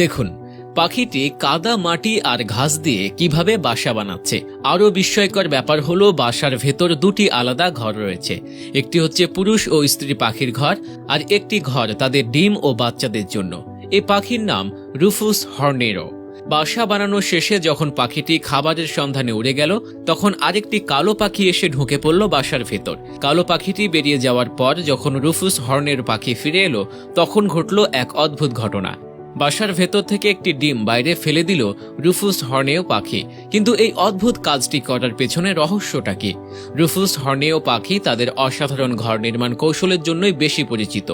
দেখুন, পাখিটি কাদা, মাটি আর ঘাস দিয়ে কিভাবে বাসা বানাচ্ছে। আরও বিস্ময়কর ব্যাপার হলো বাসার ভেতর দুটি আলাদা ঘর রয়েছে। একটি হচ্ছে পুরুষ ও স্ত্রী পাখির ঘর, আর একটি ঘর তাদের ডিম ও বাচ্চাদের জন্য। এই পাখির নাম রুফুস হর্নেরো। বাসা বানানো শেষে যখন পাখিটি খাবারের সন্ধানে উড়ে গেল, তখন আরেকটি কালো পাখি এসে ঢুকে পড়ল বাসার ভেতর। কালো পাখিটি বেরিয়ে যাওয়ার পর যখন রুফুস হর্নের পাখি ফিরে এলো, তখন ঘটল এক অদ্ভুত ঘটনা। বাসার ভেতর থেকে একটি ডিম বাইরে ফেলে দিল রুফুস হর্নেও পাখি। কিন্তু এই অদ্ভুত কাজটি করার পেছনে রহস্যটা কি? রুফুস হর্নেও পাখি তাদের অসাধারণ ঘর নির্মাণ কৌশলের জন্যই বেশি পরিচিত।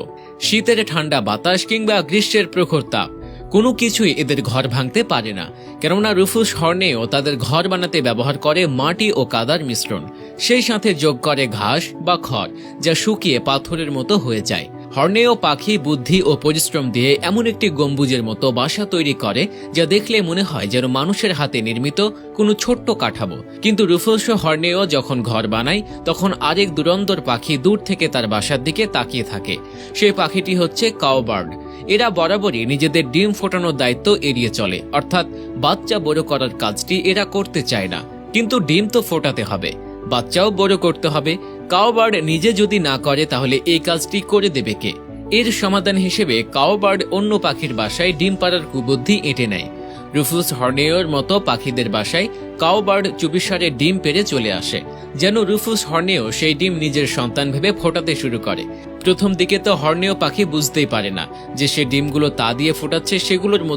শীতের ঠান্ডা বাতাস কিংবা গ্রীষ্মের প্রখর তাপ, কোনো কিছুই এদের ঘর ভাঙতে পারে না। কেননা রুফুস হর্নেও তাদের ঘর বানাতে ব্যবহার করে মাটি ও কাদার মিশ্রণ, সেই সাথে যোগ করে ঘাস বা খড়, যা শুকিয়ে পাথরের মতো হয়ে যায়। হর্নেও পাখি বুদ্ধি ও পরিশ্রম দিয়ে এমন একটি গম্বুজের মতো বাসা তৈরি করে, যা দেখলে মনে হয় যেন মানুষের হাতে নির্মিত কোনো ছোট্ট কাঠামো। কিন্তু রুফুস হর্নেও যখন ঘর বানায়, তখন আরেক দুরন্দর পাখি দূর থেকে তার বাসার দিকে তাকিয়ে থাকে। সেই পাখিটি হচ্ছে কাউবার্ড। এরা বরাবরই নিজেদের ডিম ফোটানোর দায়িত্ব এড়িয়ে চলে, অর্থাৎ বাচ্চা বড় করার কাজটি এরা করতে চায় না। কিন্তু ডিম তো ফোটাতে হবে, বাচ্চাও বড় করতে হবে। কাউবার্ড নিজে যদি না করে, তাহলে এই কাজটি করে দেবে কে? এর সমাধান হিসেবে কাউবার্ড অন্য পাখির বাসায় ডিম পাড়ার কুবুদ্ধি এঁটে নেয়। রুফুস হর্নেওর মতো পাখিদের বাসায় কাউবার্ড চুপিসারে ডিম পেড়ে চলে আসে, যেন রুফুস হর্নেও সেই ডিম নিজের সন্তান ভেবে ফোটাতে শুরু করে। প্রথম দিকে তো হর্নেও পাখি বুঝতেই পারে না যে সে ডিমগুলো তা দিয়ে ফোটাচ্ছে, সেগুলোর মধ্যে